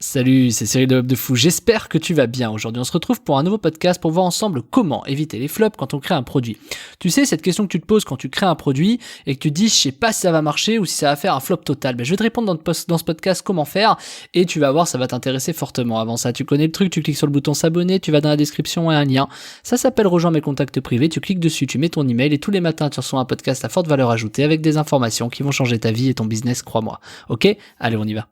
Salut, c'est Cyril de Hub de Fou, j'espère que tu vas bien. Aujourd'hui on se retrouve pour un nouveau podcast pour voir ensemble comment éviter les flops quand on crée un produit. Tu sais, cette question que tu te poses quand tu crées un produit et que tu te dis je sais pas si ça va marcher ou si ça va faire un flop total. Je vais te répondre dans ce podcast comment faire et tu vas voir, ça va t'intéresser fortement. Avant ça, tu connais le truc, tu cliques sur le bouton s'abonner, tu vas dans la description et un lien. Ça s'appelle rejoindre mes contacts privés, tu cliques dessus, tu mets ton email et tous les matins tu reçois un podcast à forte valeur ajoutée avec des informations qui vont changer ta vie et ton business, crois-moi. Ok ? Allez, on y va.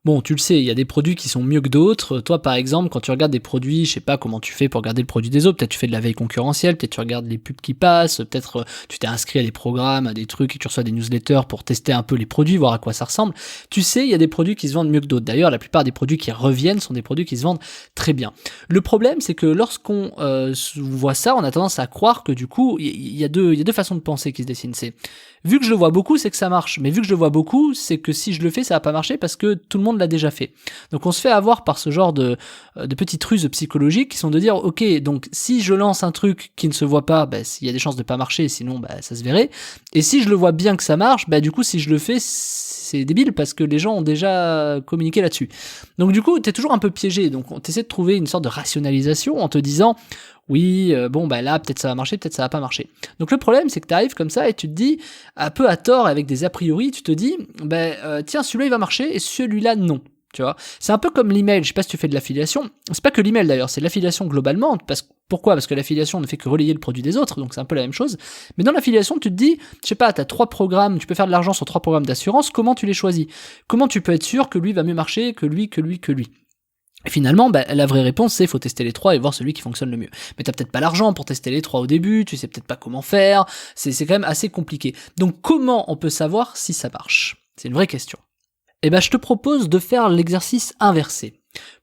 Bon, tu le sais, il y a des produits qui sont mieux que d'autres. Toi, par exemple, quand tu regardes des produits, je sais pas comment tu fais pour regarder le produit des autres. Peut-être tu fais de la veille concurrentielle, peut-être tu regardes les pubs qui passent, peut-être tu t'es inscrit à des programmes, à des trucs et tu reçois des newsletters pour tester un peu les produits, voir à quoi ça ressemble. Tu sais, il y a des produits qui se vendent mieux que d'autres. D'ailleurs, la plupart des produits qui reviennent sont des produits qui se vendent très bien. Le problème, c'est que lorsqu'on voit ça, on a tendance à croire que du coup, il y a deux façons de penser qui se dessinent. C'est vu que je le vois beaucoup, c'est que ça marche. Mais vu que je le vois beaucoup, c'est que si je le fais, ça va pas marcher parce que tout le monde l'a déjà fait. Donc on se fait avoir par ce genre de petites ruses psychologiques qui sont de dire ok, donc si je lance un truc qui ne se voit pas, il y a des chances de pas marcher, sinon ça se verrait. Et si je le vois bien que ça marche, du coup si je le fais, c'est débile parce que les gens ont déjà communiqué là-dessus. Donc du coup, t'es toujours un peu piégé. Donc on essaie de trouver une sorte de rationalisation en te disant oui, là peut-être ça va marcher, peut-être ça va pas marcher. Donc le problème c'est que tu arrives comme ça et tu te dis, un peu à tort avec des a priori, tu te dis, tiens celui-là il va marcher et celui-là non. Tu vois, c'est un peu comme l'email, je sais pas si tu fais de l'affiliation, c'est pas que l'email d'ailleurs, c'est l'affiliation globalement, pourquoi ? Parce que l'affiliation ne fait que relayer le produit des autres, donc c'est un peu la même chose, mais dans l'affiliation tu te dis, je sais pas, t'as 3 programmes, tu peux faire de l'argent sur 3 programmes d'assurance, comment tu les choisis ? Comment tu peux être sûr que lui va mieux marcher que lui ? Et finalement, la vraie réponse, c'est faut tester les 3 et voir celui qui fonctionne le mieux. Mais t'as peut-être pas l'argent pour tester les 3 au début, tu sais peut-être pas comment faire, c'est quand même assez compliqué. Donc comment on peut savoir si ça marche ? C'est une vraie question. Je te propose de faire l'exercice inversé.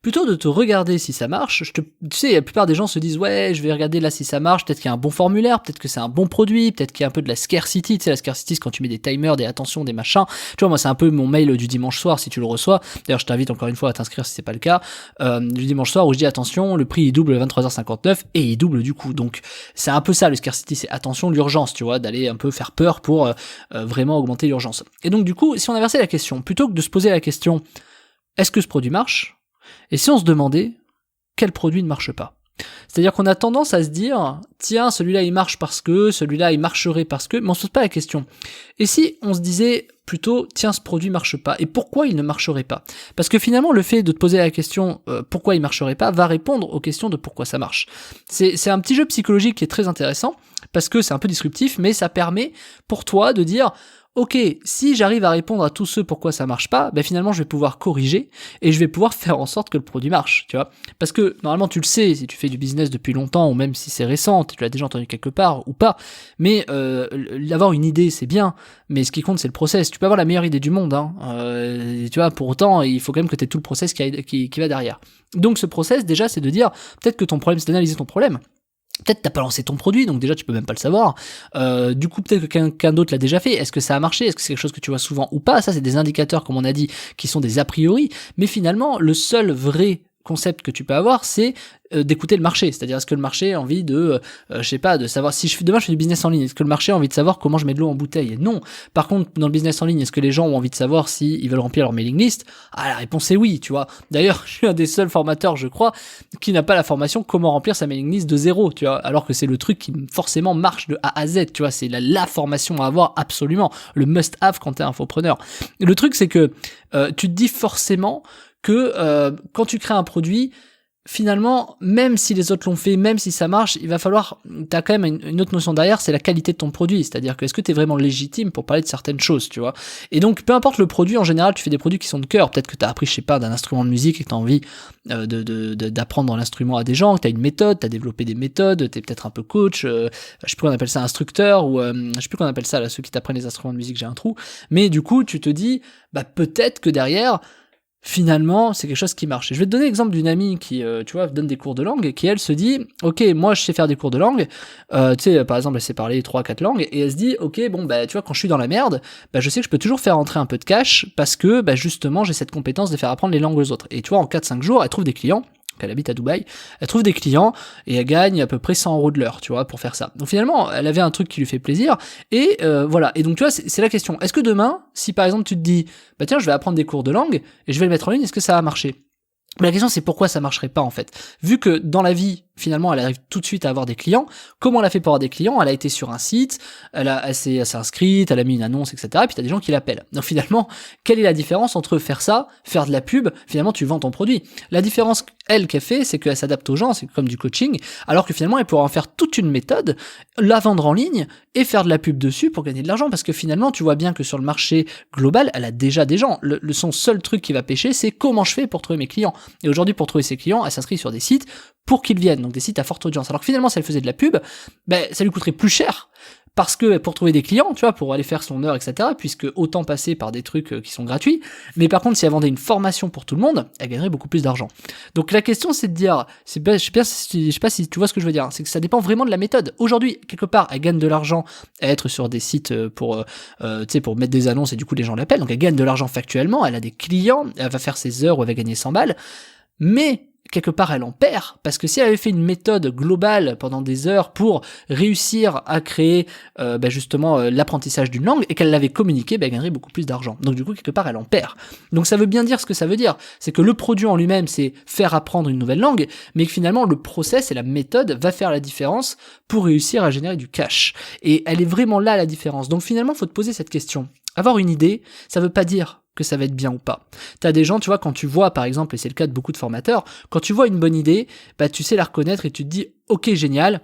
Plutôt de te regarder si ça marche, tu sais, la plupart des gens se disent ouais, je vais regarder là si ça marche, peut-être qu'il y a un bon formulaire, peut-être que c'est un bon produit, peut-être qu'il y a un peu de la scarcity, tu sais, la scarcity c'est quand tu mets des timers, des attentions, des machins, tu vois, moi c'est un peu mon mail du dimanche soir si tu le reçois, d'ailleurs je t'invite encore une fois à t'inscrire si c'est pas le cas, du dimanche soir où je dis attention, le prix il double à 23h59 et il double du coup, donc c'est un peu ça le scarcity, c'est attention l'urgence, tu vois, d'aller un peu faire peur pour vraiment augmenter l'urgence. Et donc du coup, si on inversait la question, plutôt que de se poser la question est-ce que ce produit marche ? Et si on se demandait quel produit ne marche pas ? C'est-à-dire qu'on a tendance à se dire tiens, celui-là il marche parce que, celui-là il marcherait parce que, mais on se pose pas la question. Et si on se disait plutôt tiens, ce produit marche pas, et pourquoi il ne marcherait pas ? Parce que finalement le fait de te poser la question pourquoi il marcherait pas va répondre aux questions de pourquoi ça marche. C'est un petit jeu psychologique qui est très intéressant, parce que c'est un peu disruptif, mais ça permet pour toi de dire ok, si j'arrive à répondre à tous ceux pourquoi ça marche pas, finalement je vais pouvoir corriger et je vais pouvoir faire en sorte que le produit marche, tu vois. Parce que normalement tu le sais, si tu fais du business depuis longtemps ou même si c'est récent, tu l'as déjà entendu quelque part ou pas, mais avoir une idée c'est bien, mais ce qui compte c'est le process. Tu peux avoir la meilleure idée du monde, tu vois, pour autant il faut quand même que tu aies tout le process qui va derrière. Donc ce process déjà c'est de dire, peut-être que ton problème c'est d'analyser ton problème. Peut-être t'as pas lancé ton produit, donc déjà tu peux même pas le savoir. Du coup, peut-être que quelqu'un d'autre l'a déjà fait. Est-ce que ça a marché ? Est-ce que c'est quelque chose que tu vois souvent ou pas ? Ça, c'est des indicateurs, comme on a dit, qui sont des a priori. Mais finalement, le seul vrai concept que tu peux avoir, c'est d'écouter le marché. C'est-à-dire, est-ce que le marché a envie de, de savoir si demain je fais du business en ligne, est-ce que le marché a envie de savoir comment je mets de l'eau en bouteille ? Non. Par contre, dans le business en ligne, est-ce que les gens ont envie de savoir s'ils veulent remplir leur mailing list ? La réponse est oui, tu vois. D'ailleurs, je suis un des seuls formateurs, je crois, qui n'a pas la formation comment remplir sa mailing list de zéro, tu vois. Alors que c'est le truc qui forcément marche de A à Z, tu vois. C'est la formation à avoir absolument. Le must-have quand t'es infopreneur. Le truc, c'est que tu te dis forcément que quand tu crées un produit, finalement, même si les autres l'ont fait, même si ça marche, il va falloir, t'as quand même une autre notion derrière, c'est la qualité de ton produit, c'est-à-dire que est-ce que t'es vraiment légitime pour parler de certaines choses, tu vois. Et donc, peu importe le produit, en général, tu fais des produits qui sont de cœur, peut-être que t'as appris, je sais pas, d'un instrument de musique et que t'as envie d'apprendre l'instrument à des gens, que t'as une méthode, t'as développé des méthodes, t'es peut-être un peu coach, je sais plus qu'on appelle ça instructeur, ou je sais plus qu'on appelle ça, là, ceux qui t'apprennent les instruments de musique, j'ai un trou, mais du coup, tu te dis, peut-être que derrière, finalement, c'est quelque chose qui marche. Et je vais te donner l'exemple d'une amie qui, donne des cours de langue et qui, elle, se dit, ok, moi, je sais faire des cours de langue, par exemple, elle sait parler 3-4 langues, et elle se dit, ok, quand je suis dans la merde, je sais que je peux toujours faire rentrer un peu de cash parce que, justement, j'ai cette compétence de faire apprendre les langues aux autres. Et tu vois, en 4-5 jours, elle trouve des clients, elle habite à Dubaï, elle trouve des clients et elle gagne à peu près 100 € de l'heure, tu vois, pour faire ça. Donc finalement, elle avait un truc qui lui fait plaisir et voilà. Et donc tu vois, c'est la question. Est-ce que demain, si par exemple tu te dis, tiens, je vais apprendre des cours de langue et je vais le mettre en ligne, est-ce que ça va marcher ? Mais la question c'est pourquoi ça marcherait pas en fait. Vu que dans la vie, finalement, elle arrive tout de suite à avoir des clients, comment elle a fait pour avoir des clients? Elle a été sur un site, elle s'est inscrite, elle a mis une annonce, etc. Et puis t'as des gens qui l'appellent. Donc finalement, quelle est la différence entre faire ça, faire de la pub, finalement tu vends ton produit? La différence qu'elle fait, c'est qu'elle s'adapte aux gens, c'est comme du coaching, alors que finalement elle pourra en faire toute une méthode, la vendre en ligne et faire de la pub dessus pour gagner de l'argent, parce que finalement tu vois bien que sur le marché global, elle a déjà des gens. Son seul truc qui va pêcher, c'est comment je fais pour trouver mes clients. Et aujourd'hui, pour trouver ses clients, elle s'inscrit sur des sites pour qu'ils viennent, donc des sites à forte audience. Alors que finalement, si elle faisait de la pub, ça lui coûterait plus cher, parce que pour trouver des clients, tu vois, pour aller faire son heure, etc., puisque autant passer par des trucs qui sont gratuits, mais par contre, si elle vendait une formation pour tout le monde, elle gagnerait beaucoup plus d'argent. Donc la question, c'est de dire, je sais pas si tu vois ce que je veux dire, hein, c'est que ça dépend vraiment de la méthode. Aujourd'hui, quelque part, elle gagne de l'argent à être sur des sites pour mettre des annonces et du coup les gens l'appellent, donc elle gagne de l'argent factuellement, elle a des clients, elle va faire ses heures où elle va gagner 100 balles, mais quelque part elle en perd, parce que si elle avait fait une méthode globale pendant des heures pour réussir à créer l'apprentissage d'une langue, et qu'elle l'avait communiqué, elle gagnerait beaucoup plus d'argent. Donc du coup, quelque part, elle en perd. Donc ça veut bien dire ce que ça veut dire, c'est que le produit en lui-même, c'est faire apprendre une nouvelle langue, mais que finalement, le process et la méthode va faire la différence pour réussir à générer du cash. Et elle est vraiment là la différence. Donc finalement, faut te poser cette question. Avoir une idée, ça veut pas dire que ça va être bien ou pas. T'as des gens, tu vois, quand tu vois, par exemple, et c'est le cas de beaucoup de formateurs, quand tu vois une bonne idée, tu sais la reconnaître et tu te dis, ok, génial,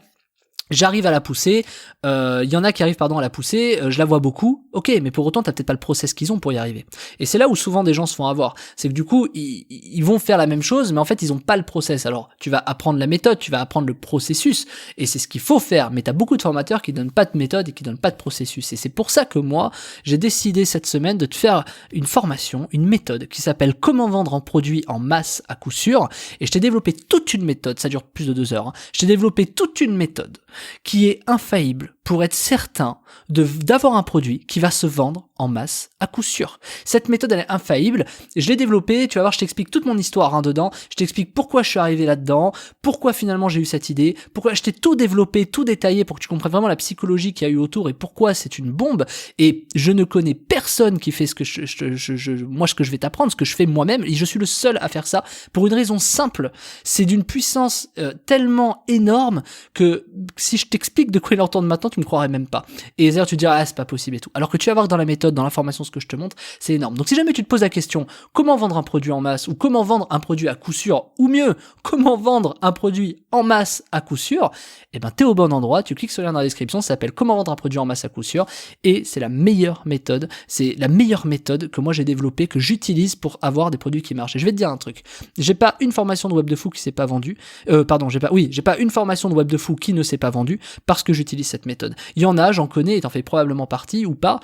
j'arrive à la pousser, il y en a qui arrivent à la pousser, je la vois beaucoup, ok, mais pour autant t'as peut-être pas le process qu'ils ont pour y arriver. Et c'est là où souvent des gens se font avoir, c'est que du coup ils vont faire la même chose, mais en fait ils ont pas le process. Alors tu vas apprendre la méthode, tu vas apprendre le processus, et c'est ce qu'il faut faire, mais t'as beaucoup de formateurs qui donnent pas de méthode et qui donnent pas de processus. Et c'est pour ça que moi j'ai décidé cette semaine de te faire une formation, une méthode qui s'appelle Comment vendre un produit en masse à coup sûr, et je t'ai développé toute une méthode, ça dure plus de 2 heures, hein. Je t'ai développé toute une méthode qui est infaillible pour être certain d'avoir un produit qui va se vendre en masse à coup sûr. Cette méthode, elle est infaillible. Je l'ai développée, tu vas voir, je t'explique toute mon histoire dedans, je t'explique pourquoi je suis arrivé là-dedans, pourquoi finalement j'ai eu cette idée, pourquoi je t'ai tout développé, tout détaillé pour que tu comprennes vraiment la psychologie qu'il y a eu autour et pourquoi c'est une bombe. Et je ne connais personne qui fait ce que moi, ce que je vais t'apprendre, ce que je fais moi-même, et je suis le seul à faire ça pour une raison simple. C'est d'une puissance tellement énorme que si je t'explique de quoi il entend maintenant, tu me croirais même pas. Et d'ailleurs, tu te diras, c'est pas possible et tout. Alors que tu vas voir que dans la méthode, dans l'information, ce que je te montre, c'est énorme. Donc si jamais tu te poses la question, comment vendre un produit en masse, ou comment vendre un produit à coup sûr, ou mieux, comment vendre un produit en masse à coup sûr, t'es au bon endroit, tu cliques sur le lien dans la description, ça s'appelle Comment vendre un produit en masse à coup sûr, et c'est la meilleure méthode que moi j'ai développée, que j'utilise pour avoir des produits qui marchent. Et je vais te dire un truc, j'ai pas une formation de web de fou qui s'est pas vendue, j'ai pas une formation de web de fou qui ne s'est pas vendue, parce que j'utilise cette méthode. Il y en a, j'en connais, et t'en fais probablement partie ou pas,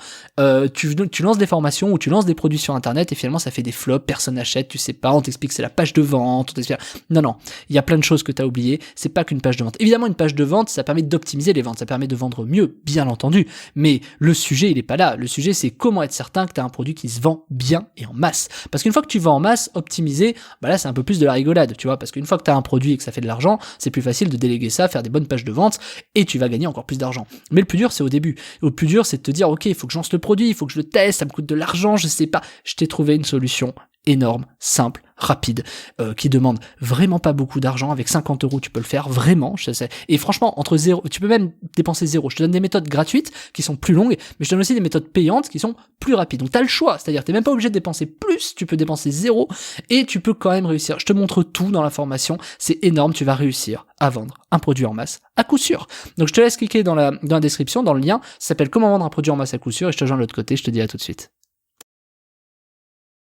tu lances des formations ou tu lances des produits sur internet et finalement ça fait des flops, personne n'achète, tu sais pas, on t'explique que c'est la page de vente, on t'explique... Non, il y a plein de choses que t'as oubliées, c'est pas qu'une page de vente. Évidemment, une page de vente, ça permet d'optimiser les ventes, ça permet de vendre mieux, bien entendu, mais le sujet, il est pas là. Le sujet, c'est comment être certain que t'as un produit qui se vend bien et en masse. Parce qu'une fois que tu vends en masse, optimiser, là c'est un peu plus de la rigolade, tu vois, parce qu'une fois que t'as un produit et que ça fait de l'argent, c'est plus facile de déléguer ça, faire des bonnes pages de vente, et tu vas gagner encore plus d'argent. Mais le plus dur, c'est au début. Le plus dur, c'est de te dire, ok, il faut que je lance le produit, il faut que je le teste, ça me coûte de l'argent, je sais pas. Je t'ai trouvé une solution énorme, simple, rapide, qui demande vraiment pas beaucoup d'argent. Avec 50 € tu peux le faire, vraiment, je sais. Et franchement, entre 0, tu peux même dépenser 0. Je te donne des méthodes gratuites qui sont plus longues, mais je te donne aussi des méthodes payantes qui sont plus rapides. Donc t'as le choix, c'est-à-dire t'es même pas obligé de dépenser plus, tu peux dépenser 0 et tu peux quand même réussir. Je te montre tout dans la formation, c'est énorme, tu vas réussir à vendre un produit en masse à coup sûr. Donc je te laisse cliquer dans la description, dans le lien, ça s'appelle Comment vendre un produit en masse à coup sûr, et je te rejoins de l'autre côté, je te dis à tout de suite.